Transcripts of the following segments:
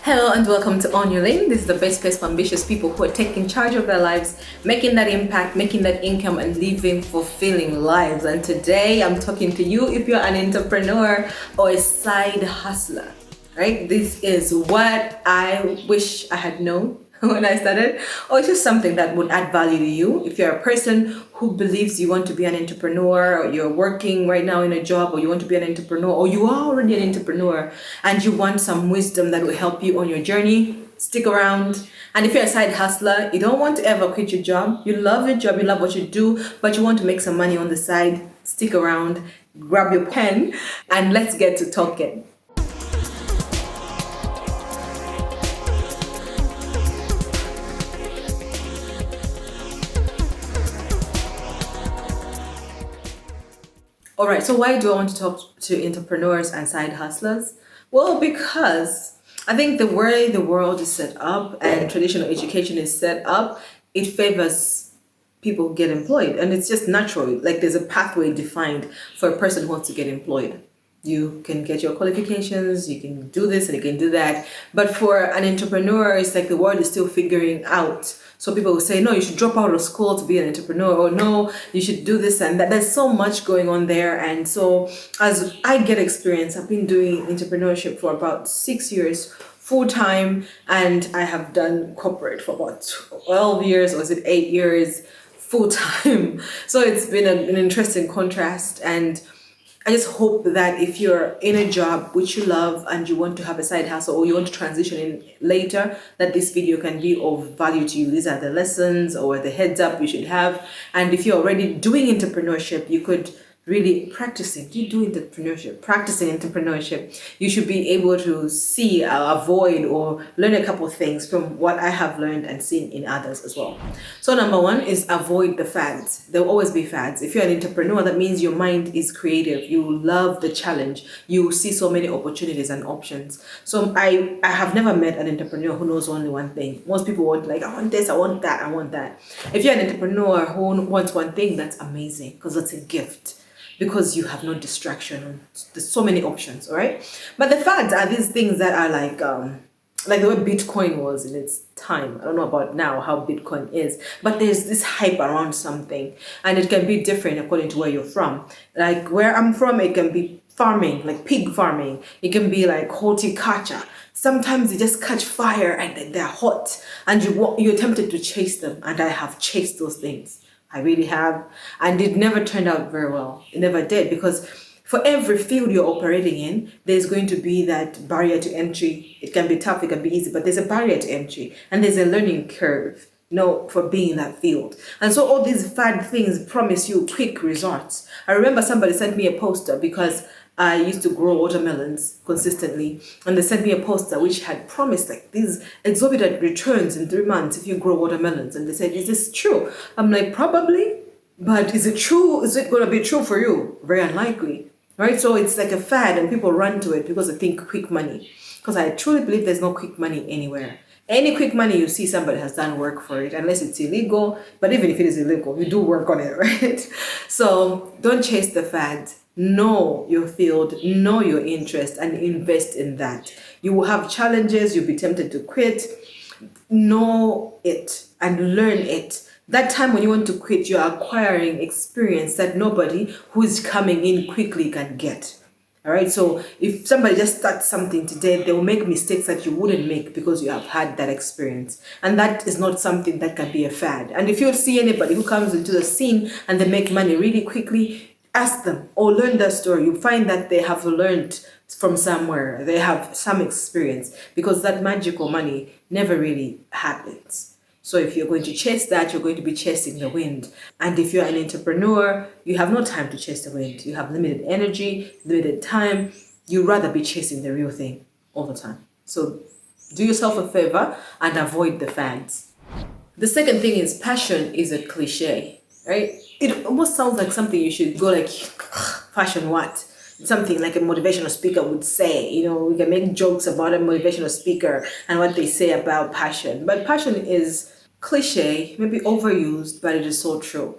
Hello and welcome to On Your Lane. This is the best place for ambitious people who are taking charge of their lives, making that impact, making that income, and living fulfilling lives. And today I'm talking to you if you're an entrepreneur or a side hustler, right? This is what I wish I had known when I started, or it's just something that would add value to you. If you're a person who believes you want to be an entrepreneur, or you're working right now in a job, or you want to be an entrepreneur, or you are already an entrepreneur and you want some wisdom that will help you on your journey, stick around. And if you're a side hustler, you don't want to ever quit your job. You love your job, you love what you do, but you want to make some money on the side, stick around, grab your pen, and let's get to talking. All right, so why do I want to talk to entrepreneurs and side hustlers? Well, because I think the way the world is set up and traditional education is set up, it favors people who get employed. And it's just natural. Like there's a pathway defined for a person who wants to get employed. You can get your qualifications, you can do this and you can do that. But for an entrepreneur, it's like the world is still figuring out. So people will say, no, you should drop out of school to be an entrepreneur, or no, you should do this and that. There's so much going on there. And so as I get experience, I've been doing entrepreneurship for about 6 years full time, and I have done corporate for about 12 years, or is it 8 years full time? So it's been an interesting contrast. And I just hope that if you're in a job which you love and you want to have a side hustle, or you want to transition in later, that this video can be of value to you. These are the lessons or the heads up you should have. And if you're already doing entrepreneurship, you could really practicing entrepreneurship, you should be able to see, avoid, or learn a couple of things from what I have learned and seen in others as well. So number one is avoid the fads. There will always be fads. If you're an entrepreneur, that means your mind is creative. You love the challenge. You see so many opportunities and options. So I have never met an entrepreneur who knows only one thing. Most people want, like, I want this, I want that, I want that. If you're an entrepreneur who wants one thing, that's amazing, because that's a gift. Because you have no distraction. There's so many options, all right? But the fads are these things that are like the way Bitcoin was in its time. I don't know about now how Bitcoin is, but there's this hype around something, and it can be different according to where you're from. Like where I'm from, it can be farming, like pig farming. It can be like horticulture. Sometimes they just catch fire and they're hot, and you're tempted to chase them. And I have chased those things. I really have. And it never turned out very well. It never did, because for every field you're operating in, there's going to be that barrier to entry. It can be tough, it can be easy, but there's a barrier to entry and there's a learning curve, for being in that field. And so all these fad things promise you quick results. I remember somebody sent me a poster because I used to grow watermelons consistently, and they sent me a poster which had promised like these exorbitant returns in 3 months if you grow watermelons. And they said, is this true? I'm like, probably, but is it true? Is it going to be true for you? Very unlikely, right? So it's like a fad and people run to it because they think quick money. Because I truly believe there's no quick money anywhere. Any quick money you see, somebody has done work for it, unless it's illegal. But even if it is illegal, you do work on it, right? So don't chase the fads. Know your field, know your interest, and invest in that. You will have challenges, you'll be tempted to quit. Know it and learn it. That time when you want to quit, you're acquiring experience that nobody who is coming in quickly can get. All right, so if somebody just starts something today, they will make mistakes that you wouldn't make because you have had that experience. And that is not something that can be a fad. And if you see anybody who comes into the scene and they make money really quickly, ask them or learn their story. You find that they have learned from somewhere. They have some experience, because that magical money never really happens. So if you're going to chase that, you're going to be chasing the wind. And if you're an entrepreneur, you have no time to chase the wind. You have limited energy, limited time. You'd rather be chasing the real thing all the time. So do yourself a favor and avoid the fads. The second thing is passion is a cliche, right? It almost sounds like something you should go like, passion what? Something like a motivational speaker would say. We can make jokes about a motivational speaker and what they say about passion. But passion is cliche, maybe overused, but it is so true.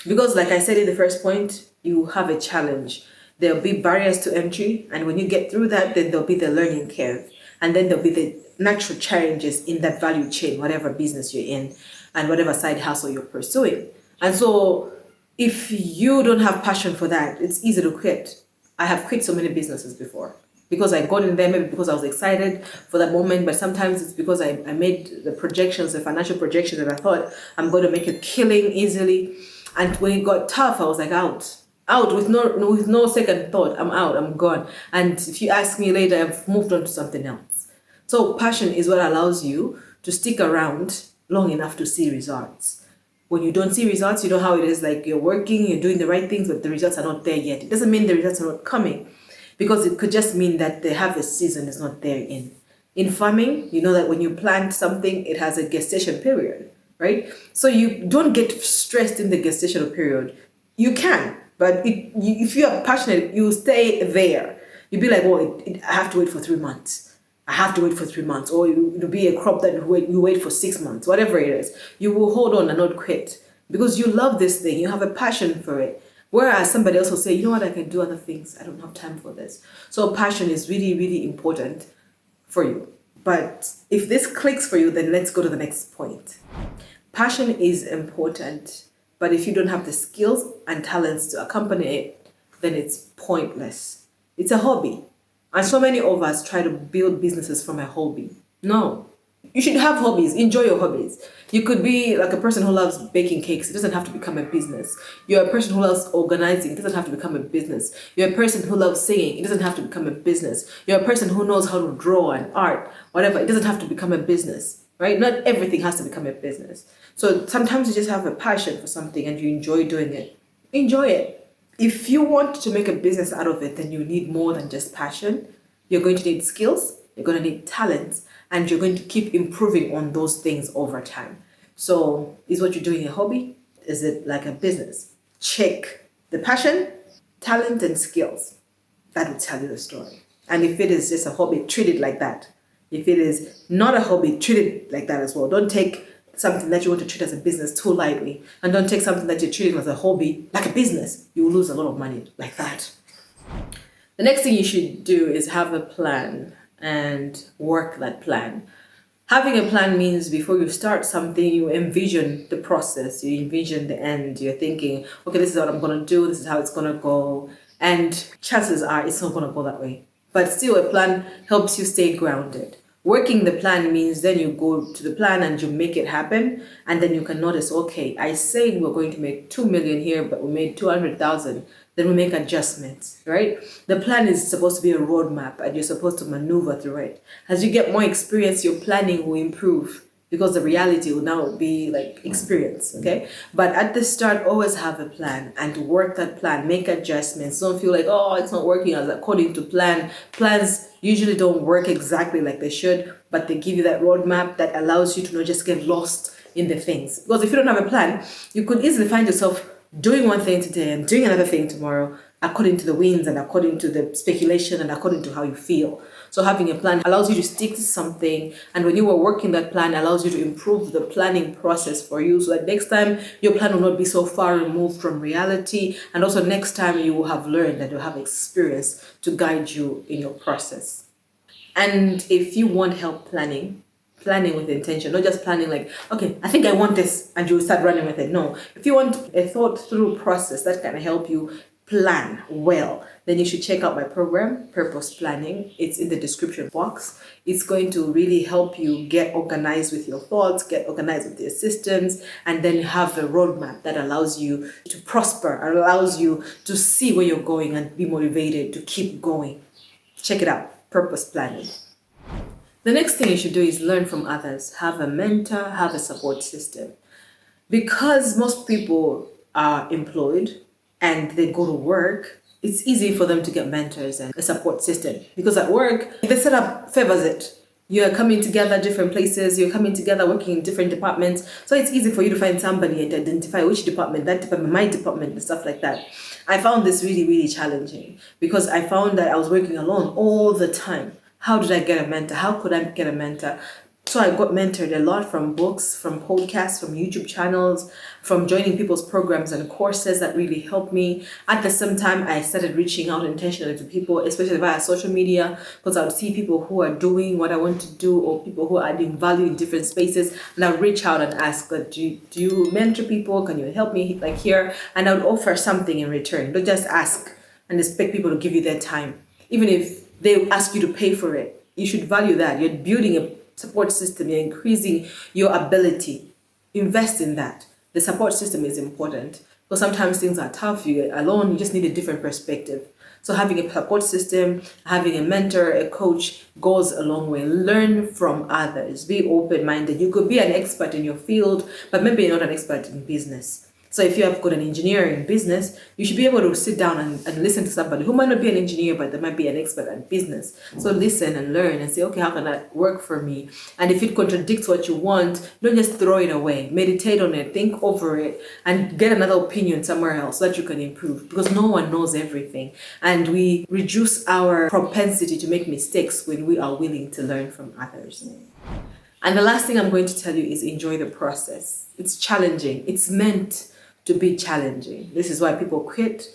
Because like I said in the first point, you have a challenge. There'll be barriers to entry, and when you get through that, then there'll be the learning curve. And then there'll be the natural challenges in that value chain, whatever business you're in and whatever side hustle you're pursuing. And so if you don't have passion for that, it's easy to quit. I have quit so many businesses before because I got in there, maybe because I was excited for that moment, but sometimes it's because I made the projections, the financial projections, and I thought I'm going to make a killing easily. And when it got tough, I was like, out with no second thought. I'm out, I'm gone. And if you ask me later, I've moved on to something else. So passion is what allows you to stick around long enough to see results. When you don't see results, you know how it is, like you're working, you're doing the right things, but the results are not there yet. It doesn't mean the results are not coming, because it could just mean that the harvest season is not there in. In farming, you know that when you plant something, it has a gestation period, right? So you don't get stressed in the gestational period. You can, but if you are passionate, you stay there. You'd be like, oh, I have to wait for 3 months. I have to wait for 3 months, or it'll be a crop that you wait for 6 months, whatever it is. You will hold on and not quit because you love this thing. You have a passion for it. Whereas somebody else will say, you know what, I can do other things. I don't have time for this. So passion is really, really important for you. But if this clicks for you, then let's go to the next point. Passion is important, but if you don't have the skills and talents to accompany it, then it's pointless. It's a hobby. And so many of us try to build businesses from a hobby. No. You should have hobbies. Enjoy your hobbies. You could be like a person who loves baking cakes. It doesn't have to become a business. You're a person who loves organizing. It doesn't have to become a business. You're a person who loves singing. It doesn't have to become a business. You're a person who knows how to draw and art, whatever. It doesn't have to become a business, right? Not everything has to become a business. So sometimes you just have a passion for something and you enjoy doing it. Enjoy it. If you want to make a business out of it, then you need more than just passion. You're going to need skills, you're going to need talents, and you're going to keep improving on those things over time. So is what you're doing a hobby? Is it like a business? Check the passion, talent, and skills. That will tell you the story. And if it is just a hobby, treat it like that. If it is not a hobby, treat it like that as well. Don't take something that you want to treat as a business too lightly, and don't take something that you're treating as a hobby like a business. You will lose a lot of money like that. The next thing you should do is have a plan and work that plan. Having a plan means before you start something, you envision the process, you envision the end. You're thinking, okay, this is what I'm going to do, this is how it's going to go. And chances are it's not going to go that way. But still, a plan helps you stay grounded. Working the plan means then you go to the plan and you make it happen, and then you can notice, okay, I said we're going to make 2 million here, but we made 200,000. Then we make adjustments, right? The plan is supposed to be a roadmap and you're supposed to maneuver through it. As you get more experience, your planning will improve because the reality will now be like experience, okay? But at the start, always have a plan and work that plan, make adjustments. Don't feel like, oh, it's not working as according to plan. Plans usually don't work exactly like they should, but they give you that roadmap that allows you to not just get lost in the things. Because if you don't have a plan, you could easily find yourself doing one thing today and doing another thing tomorrow, according to the winds and according to the speculation and according to how you feel. So having a plan allows you to stick to something, and when you are working that plan, allows you to improve the planning process for you, so that next time your plan will not be so far removed from reality, and also next time you will have learned and you'll have experience to guide you in your process. And if you want help planning with intention, not just planning like, okay, I think I want this, and you start running with it. No, if you want a thought through process that can help you plan well, then you should check out my program, Purpose Planning. It's in the description box. It's going to really help you get organized with your thoughts, get organized with your systems, and then have a roadmap that allows you to prosper, allows you to see where you're going and be motivated to keep going. Check it out, Purpose Planning. The next thing you should do is learn from others. Have a mentor, have a support system. Because most people are employed and they go to work, it's easy for them to get mentors and a support system. Because at work, the setup favors it. You're coming together different places, you're coming together working in different departments. So it's easy for you to find somebody and identify which department, that department, my department, and stuff like that. I found this really, really challenging because I found that I was working alone all the time. How did I get a mentor? How could I get a mentor? So I got mentored a lot from books, from podcasts, from YouTube channels, from joining people's programs and courses that really helped me. At the same time, I started reaching out intentionally to people, especially via social media, because I would see people who are doing what I want to do, or people who are adding value in different spaces, and I would reach out and ask, do you mentor people? Can you help me like here? And I would offer something in return. Don't just ask and expect people to give you their time. Even if they ask you to pay for it, you should value that. You're building a support system, you're increasing your ability. Invest in that. The support system is important because sometimes things are tough. You get alone, you just need a different perspective. So having a support system, having a mentor, a coach goes a long way. Learn from others. Be open-minded. You could be an expert in your field, but maybe you're not an expert in business. So if you have got an engineering business, you should be able to sit down and listen to somebody who might not be an engineer, but they might be an expert at business. So listen and learn and say, okay, how can that work for me? And if it contradicts what you want, don't just throw it away. Meditate on it, think over it, and get another opinion somewhere else so that you can improve, because no one knows everything. And we reduce our propensity to make mistakes when we are willing to learn from others. And the last thing I'm going to tell you is enjoy the process. It's challenging. It's meant to be challenging. This is why people quit.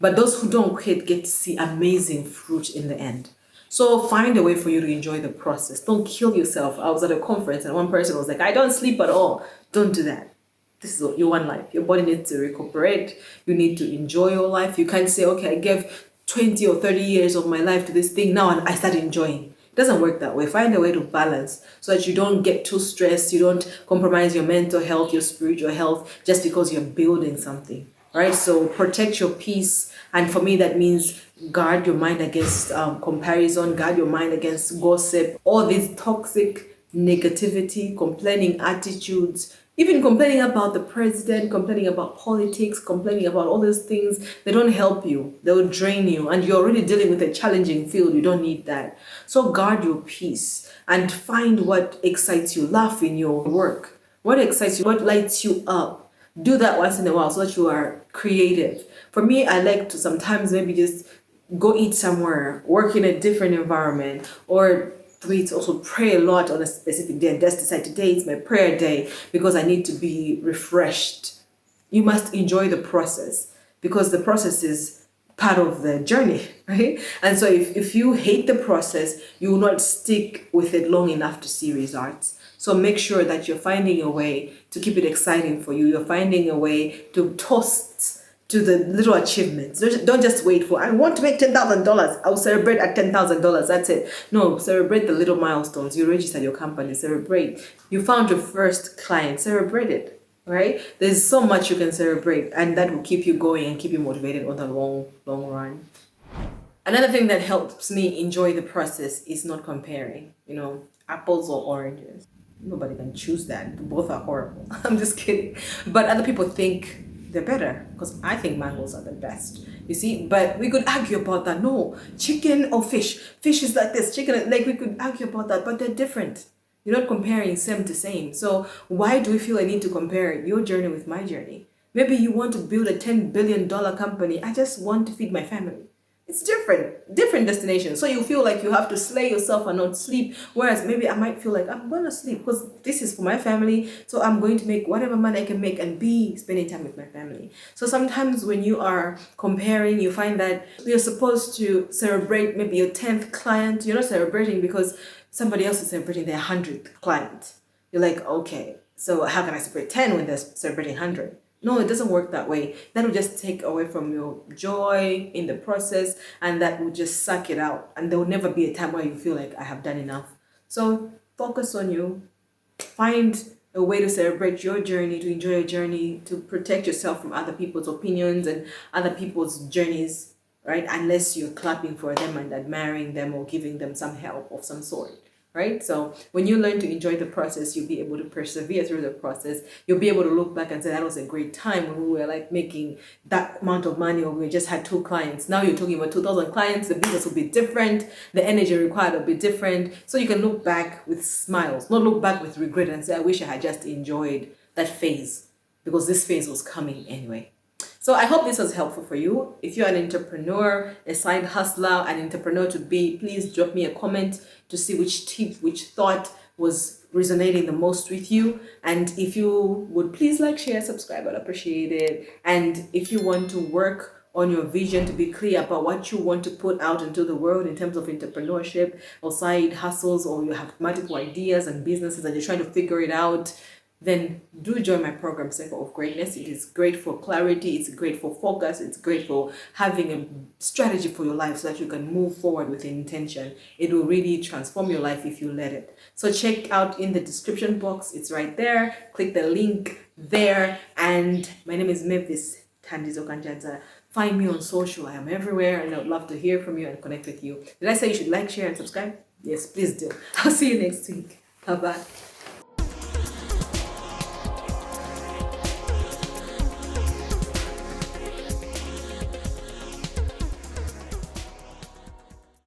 But those who don't quit get to see amazing fruit in the end. So find a way for you to enjoy the process. Don't kill yourself. I was at a conference and one person was like, I don't sleep at all. Don't do that. This is your one life. Your body needs to recuperate. You need to enjoy your life. You can't say, okay, I gave 20 or 30 years of my life to this thing now and I start enjoying. It doesn't work that way. Find a way to balance so that you don't get too stressed. You don't compromise your mental health, your spiritual health, just because you're building something, right? So protect your peace. And for me, that means guard your mind against comparison, guard your mind against gossip, all these toxic negativity, complaining attitudes, even complaining about the president, complaining about politics, complaining about all those things. They don't help you. They will drain you. And you're already dealing with a challenging field. You don't need that. So guard your peace and find what excites you. Laugh in your work. What excites you? What lights you up? Do that once in a while so that you are creative. For me, I like to sometimes maybe just go eat somewhere, work in a different environment, or to also pray a lot on a specific day and just decide today is my prayer day because I need to be refreshed. You must enjoy the process because the process is part of the journey, right? And so if you hate the process, you will not stick with it long enough to see results. So make sure that you're finding a way to keep it exciting for you. You're finding a way to toast to the little achievements. Don't just wait for, I want to make $10,000. I'll celebrate at $10,000. That's it. No, celebrate the little milestones. You registered your company, celebrate. You found your first client, celebrate it, right? There's so much you can celebrate, and that will keep you going and keep you motivated on the long run. Another thing that helps me enjoy the process is not comparing, apples or oranges. Nobody can choose that. Both are horrible. I'm just kidding. But other people think they're better because I think mangoes are the best, you see. But we could argue about that. No, chicken or fish is like this, chicken, like we could argue about that, but they're different. You're not comparing same to same. So why do we feel I need to compare your journey with my journey? Maybe you want to build a $10 billion company. I just want to feed my family. It's different destinations. So you feel like you have to slay yourself and not sleep. Whereas maybe I might feel like I'm going to sleep because this is for my family. So I'm going to make whatever money I can make and be spending time with my family. So sometimes when you are comparing, you find that you're supposed to celebrate maybe your 10th client. You're not celebrating because somebody else is celebrating their 100th client. You're like, okay, so how can I celebrate 10 when they're celebrating 100? No, it doesn't work that way. That will just take away from your joy in the process, and that will just suck it out. And there will never be a time where you feel like I have done enough. So focus on you. Find a way to celebrate your journey, to enjoy your journey, to protect yourself from other people's opinions and other people's journeys, right? Unless you're clapping for them and admiring them or giving them some help of some sort. Right? So when you learn to enjoy the process, you'll be able to persevere through the process. You'll be able to look back and say, that was a great time when we were like making that amount of money, or we just had 2 clients. Now you're talking about 2,000 clients. The business will be different. The energy required will be different. So you can look back with smiles, not look back with regret and say, I wish I had just enjoyed that phase because this phase was coming anyway. So I hope this was helpful for you. If you're an entrepreneur, a side hustler, an entrepreneur to be, please drop me a comment to see which tip, which thought was resonating the most with you. And if you would please like, share, subscribe, I'd appreciate it. And if you want to work on your vision, to be clear about what you want to put out into the world in terms of entrepreneurship or side hustles, or you have multiple ideas and businesses and you're trying to figure it out, then do join my program, Circle of Greatness. It is great for clarity, it's great for focus, it's great for having a strategy for your life so that you can move forward with intention. It will really transform your life if you let it. So check out in the description box, it's right there. Click the link there. And my name is Memphis Tandizo Kanjanza. Find me on social. I am everywhere and I would love to hear from you and connect with you. Did I say you should like, share, and subscribe? Yes, please do. I'll see you next week. Bye-bye.